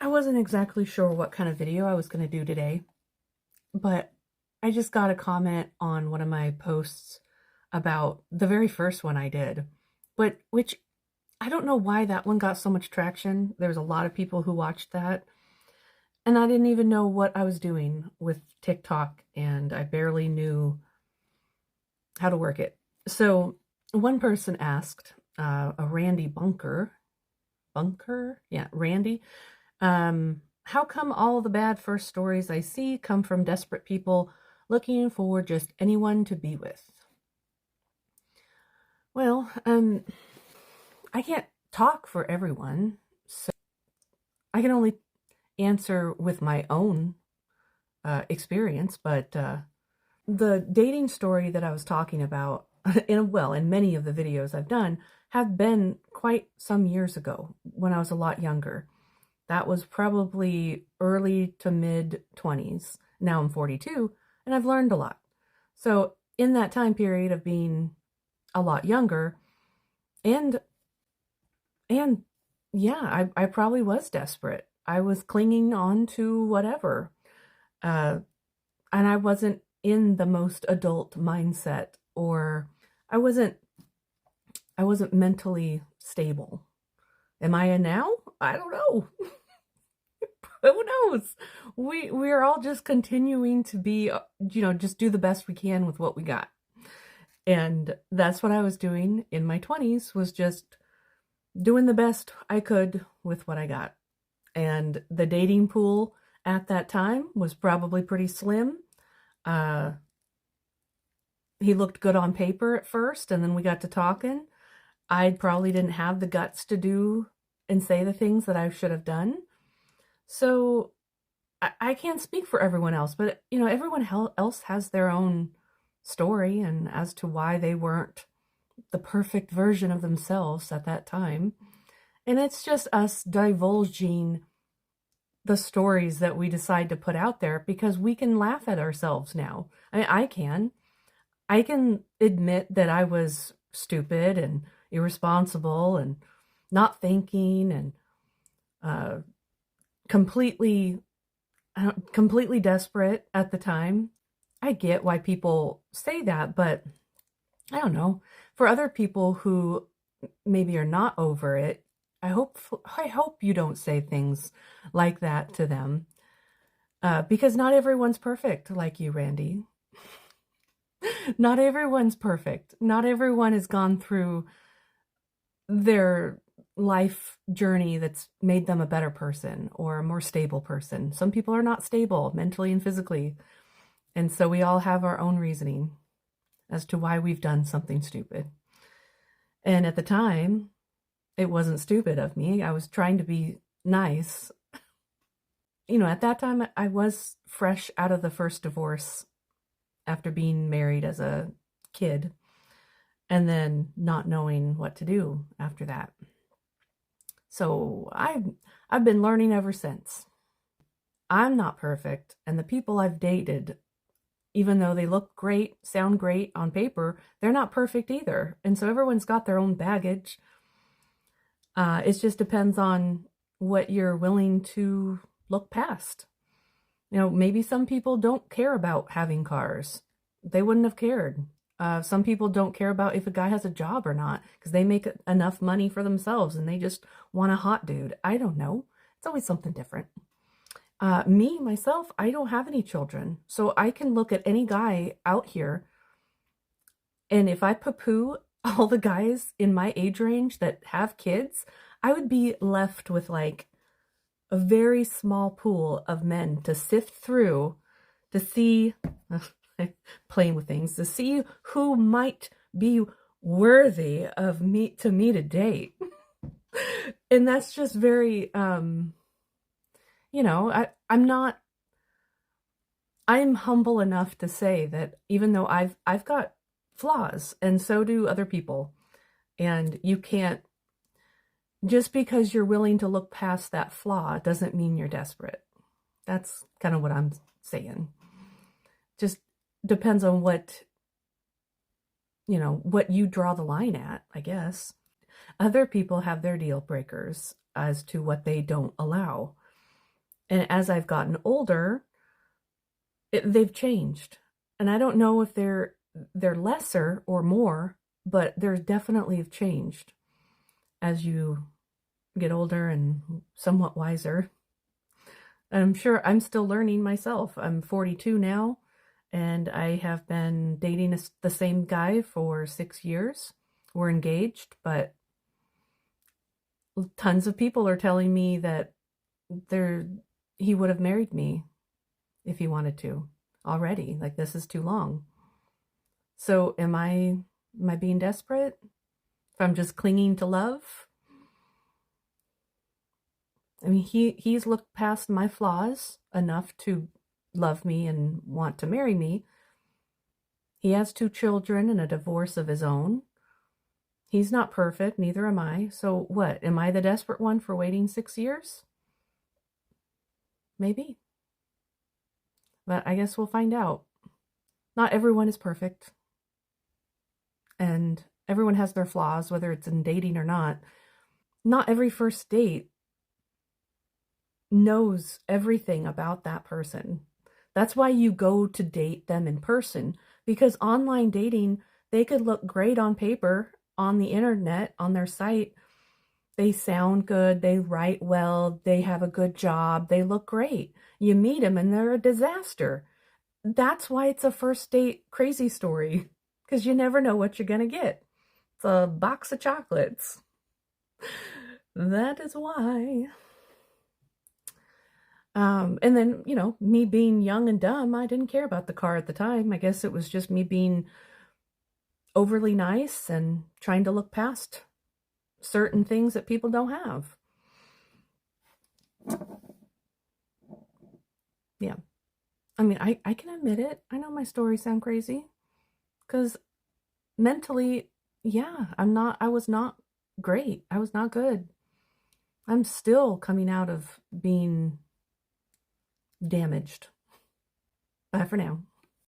I wasn't exactly sure what kind of video I was going to do today, but I just got a comment on one of my posts about the very first one I did, but which I don't know why that one got so much traction. There's a lot of people who watched that, and I didn't even know what I was doing with TikTok, and I barely knew how to work it. So one person asked, a Randy Bunker, yeah, Randy. How come all the bad first stories I see come from desperate people looking for just anyone to be with? Well, I can't talk for everyone, so I can only answer with my own experience. But the dating story that I was talking about, in many of the videos I've done, have been quite some years ago when I was a lot younger. That was probably early to mid 20s. Now I'm 42 and I've learned a lot. So, in that time period of being a lot younger, and and yeah, I probably was desperate. I was clinging on to whatever. Uh, and I wasn't in the most adult mindset, or I wasn't I wasn't mentally stable. Am I now? I don't know. Who knows? We're all just continuing to be, just do the best we can with what we got. And that's what I was doing in my 20s, was just doing the best I could with what I got. And the dating pool at that time was probably pretty slim. Uh, he looked good on paper at first, and then we got to talking. I probably didn't have the guts to do and say the things that I should have done. So I can't speak for everyone else, but everyone else has their own story and as to why they weren't the perfect version of themselves at that time. And it's just us divulging the stories that we decide to put out there because we can laugh at ourselves now. I can. I can admit that I was stupid and irresponsible and not thinking and uh, completely completely desperate at the time. I get why people say that, but I don't know. For other people who maybe are not over it, I hope you don't say things like that to them, because not everyone's perfect like you, Randy. Not everyone's perfect. Not everyone has gone through their life journey that's made them a better person or a more stable person. Some people are not stable mentally and physically. And so we all have our own reasoning as to why we've done something stupid. And at the time, it wasn't stupid of me. I was trying to be nice. At that time, I was fresh out of the first divorce after being married as a kid and then not knowing what to do after that. So I've been learning ever since. I'm not perfect, and the people I've dated, even though they look great, sound great on paper, they're not perfect either. And so everyone's got their own baggage. It just depends on what you're willing to look past. Maybe some people don't care about having cars. They wouldn't have cared. Some people don't care about if a guy has a job or not because they make enough money for themselves and they just want a hot dude. I don't know. It's always something different. Myself, I don't have any children. So I can look at any guy out here, and if I poo-poo all the guys in my age range that have kids, I would be left with like a very small pool of men to sift through to see, playing with things, to see who might be worthy of me to date. And that's just very, I'm humble enough to say that even though I've got flaws, and so do other people, and you can't, just because you're willing to look past that flaw doesn't mean you're desperate. That's kind of what I'm saying. Just depends on what you draw the line at, I guess. Other people have their deal breakers as to what they don't allow. And as I've gotten older, they've changed. And I don't know if they're lesser or more, but they're definitely have changed as you get older and somewhat wiser. And I'm sure I'm still learning myself. I'm 42 now, and I have been dating the same guy for 6 years. We're engaged, but tons of people are telling me that he would have married me if he wanted to already. Like, this is too long. So am I being desperate? If I'm just clinging to love? I mean, he's looked past my flaws enough to love me and want to marry me. He has 2 children and a divorce of his own. He's not perfect, neither am I. So what? Am I the desperate one for waiting 6 years? Maybe. But I guess we'll find out. Not everyone is perfect. And everyone has their flaws, whether it's in dating or not. Not every first date knows everything about that person. That's why you go to date them in person, because online dating, they could look great on paper, on the internet, on their site. They sound good, they write well, they have a good job, they look great. You meet them and they're a disaster. That's why it's a first date crazy story, because you never know what you're going to get. It's a box of chocolates. That is why. And then, me being young and dumb, I didn't care about the car at the time. I guess it was just me being overly nice and trying to look past certain things that people don't have. Yeah. I mean, I can admit it. I know my stories sound crazy, because mentally, yeah, I was not great. I was not good. I'm still coming out of being damaged. Bye for now.